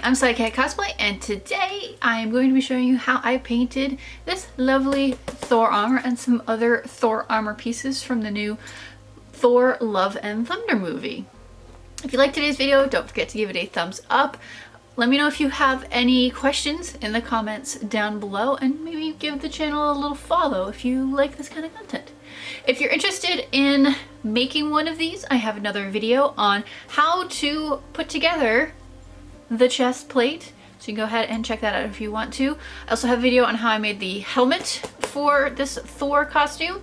I'm sayakatcosplay, and today I am going to be showing you how I painted this lovely Thor armor and some other Thor armor pieces from the new Thor Love and Thunder movie. If you like today's video, don't forget to give it a thumbs up. Let me know if you have any questions in the comments down below, and maybe give the channel a little follow if you like this kind of content. If you're interested in making one of these, I have another video on how to put together the chest plate, so you can go ahead and check that out if you want to. I also have a video on how I made the helmet for this Thor costume,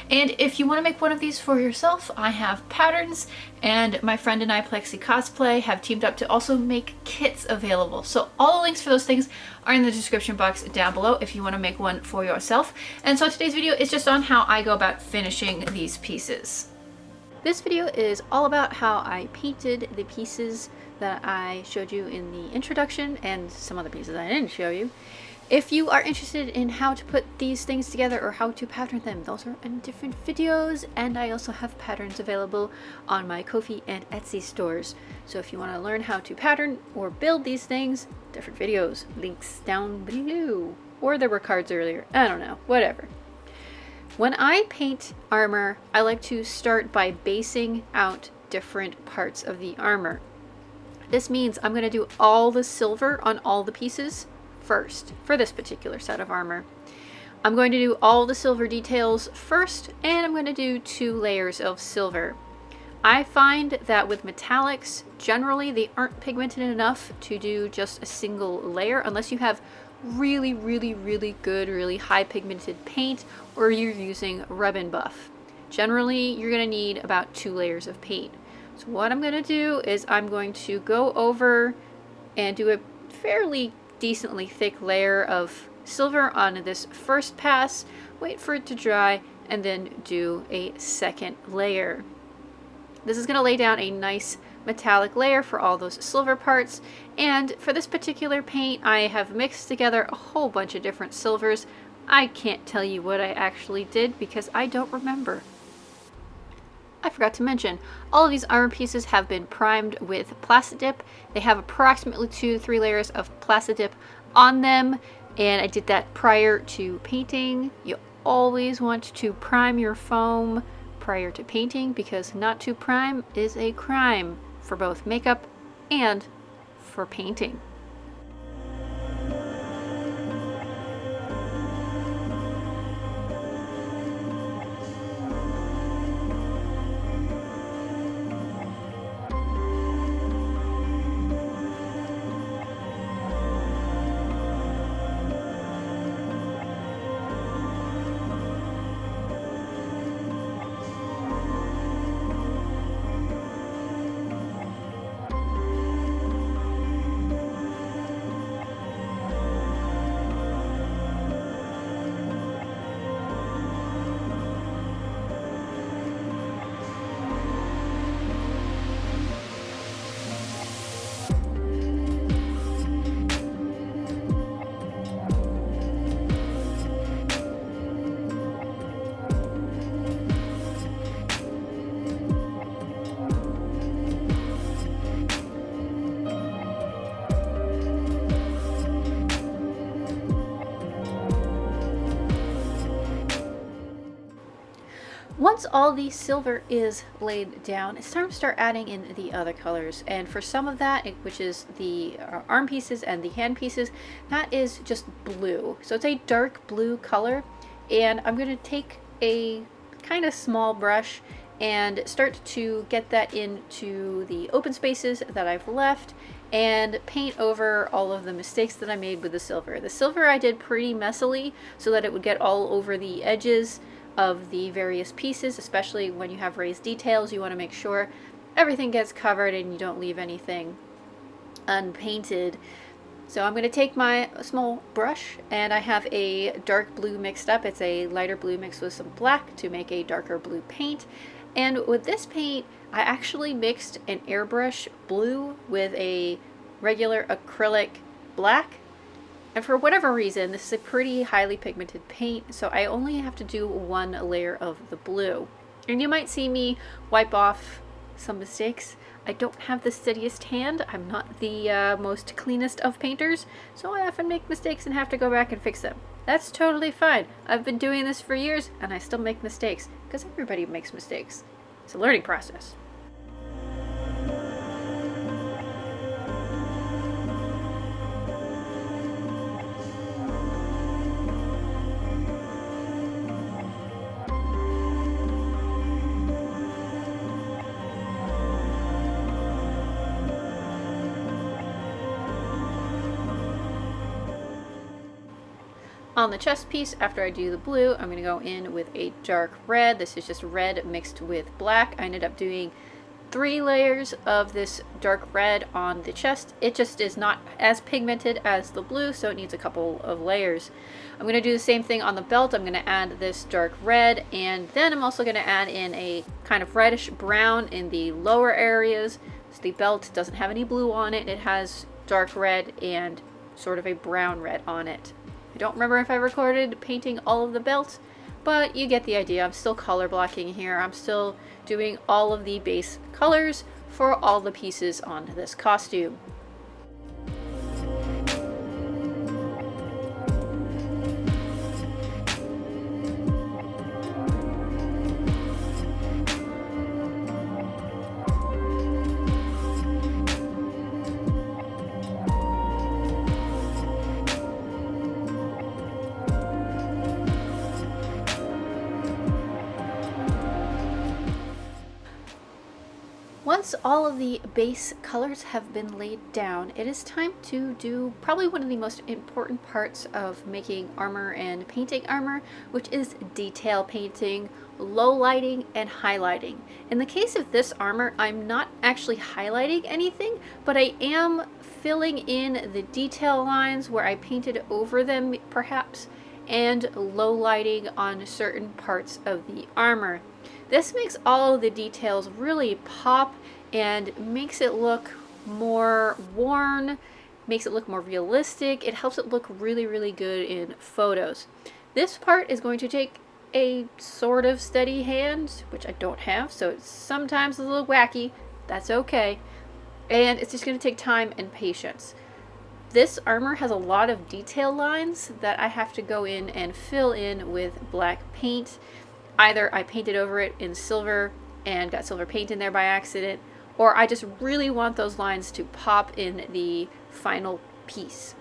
and if you want to make one of these for yourself, I have patterns, and my friend and I, Plexi Cosplay, have teamed up to also make kits available. So all the links for those things are in the description box down below if you want to make one for yourself. And so today's video is just on how I go about finishing these pieces. This video is all about how I painted the pieces that I showed you in the introduction and some other pieces I didn't show you. If you are interested in how to put these things together or how to pattern them, those are in different videos, and I also have patterns available on my Ko-fi and Etsy stores. So if you want to learn how to pattern or build these things, different videos, links down below. Or there were cards earlier, I don't know, whatever. When I paint armor, I like to start by basing out different parts of the armor. This means I'm going to do all the silver on all the pieces first for this particular set of armor. I'm going to do all the silver details first, and I'm going to do 2 layers of silver. I find that with metallics, generally they aren't pigmented enough to do just a single layer unless you have really good, really high pigmented paint, or you're using rub and buff. Generally, you're going to need about 2 layers of paint. So what I'm going to do is I'm going to go over and do a fairly decently thick layer of silver on this first pass, wait for it to dry, and then do a second layer. This is going to lay down a nice metallic layer for all those silver parts, and for this particular paint I have mixed together a whole bunch of different silvers. I can't tell you what I actually did because I don't remember. I forgot to mention, all of these armor pieces have been primed with Plexi Dip. They have approximately 2 to 3 layers of Plexi Dip on them, and I did that prior to painting. You always want to prime your foam prior to painting because not to prime is a crime for both makeup and for painting. Once all the silver is laid down, it's time to start adding in the other colors. And for some of that, which is the arm pieces and the hand pieces, that is just blue. So it's a dark blue color. And I'm going to take a kind of small brush and start to get that into the open spaces that I've left and paint over all of the mistakes that I made with the silver. The silver I did pretty messily so that it would get all over the edges of the various pieces, especially when you have raised details. You want to make sure everything gets covered and you don't leave anything unpainted. So I'm going to take my small brush, and I have a dark blue mixed up. It's a lighter blue mixed with some black to make a darker blue paint. And with this paint, I actually mixed an airbrush blue with a regular acrylic black. And for whatever reason, this is a pretty highly pigmented paint, so I only have to do 1 layer of the blue. And you might see me wipe off some mistakes. I don't have the steadiest hand. I'm not the most cleanest of painters, so I often make mistakes and have to go back and fix them. That's totally fine. I've been doing this for years and I still make mistakes, because everybody makes mistakes. It's a learning process. On the chest piece, after I do the blue, I'm going to go in with a dark red. This is just red mixed with black. I ended up doing 3 layers of this dark red on the chest. It just is not as pigmented as the blue, so it needs a couple of layers. I'm going to do the same thing on the belt. I'm going to add this dark red, and then I'm also going to add in a kind of reddish brown in the lower areas. So the belt doesn't have any blue on it. It has dark red and sort of a brown red on it. I don't remember if I recorded painting all of the belt, but you get the idea. I'm still color blocking here. I'm still doing all of the base colors for all the pieces on this costume. Once all of the base colors have been laid down, it is time to do probably one of the most important parts of making armor and painting armor, which is detail painting, low lighting, and highlighting. In the case of this armor, I'm not actually highlighting anything, but I am filling in the detail lines where I painted over them perhaps, and low lighting on certain parts of the armor. This makes all of the details really pop and makes it look more worn, makes it look more realistic. It helps it look really, really good in photos. This part is going to take a sort of steady hand, which I don't have, so it's sometimes a little wacky. That's okay. And it's just going to take time and patience. This armor has a lot of detail lines that I have to go in and fill in with black paint. Either I painted over it in silver and got silver paint in there by accident, or I just really want those lines to pop in the final piece.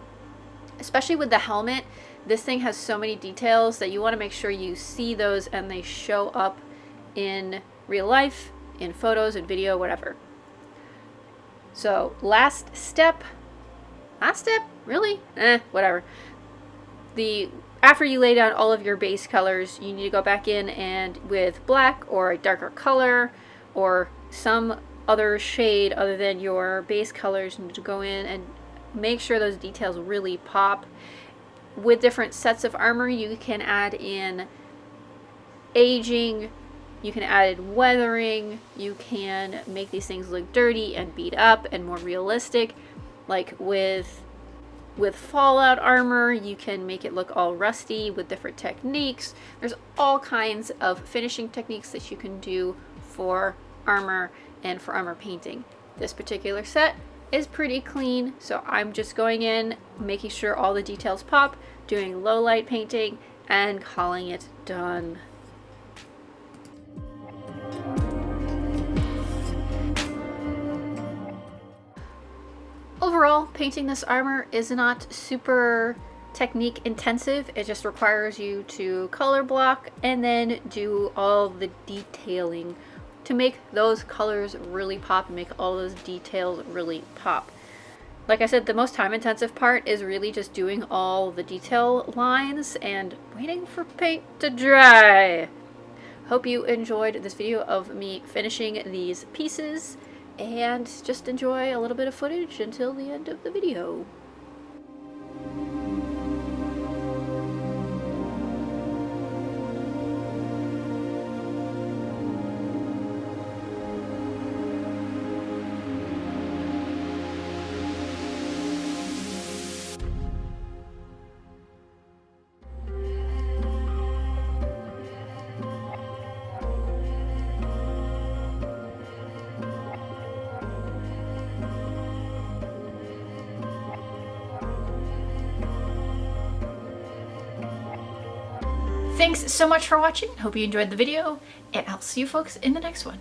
Especially with the helmet, this thing has so many details that you want to make sure you see those and they show up in real life, in photos and video, whatever. So last step, really? Whatever. After you lay down all of your base colors, you need to go back in and with black or a darker color or some other shade other than your base colors, you need to go in and make sure those details really pop. With different sets of armor, you can add in aging, you can add in weathering, you can make these things look dirty and beat up and more realistic. Like with Fallout armor, you can make it look all rusty with different techniques. There's all kinds of finishing techniques that you can do for armor and for armor painting. This particular set is pretty clean, so I'm just going in, making sure all the details pop, doing low light painting, and calling it done. Overall, painting this armor is not super technique intensive. It just requires you to color block and then do all the detailing to make those colors really pop and make all those details really pop. Like I said, the most time intensive part is really just doing all the detail lines and waiting for paint to dry. Hope you enjoyed this video of me finishing these pieces, and just enjoy a little bit of footage until the end of the video. Thanks so much for watching. Hope you enjoyed the video, and I'll see you folks in the next one.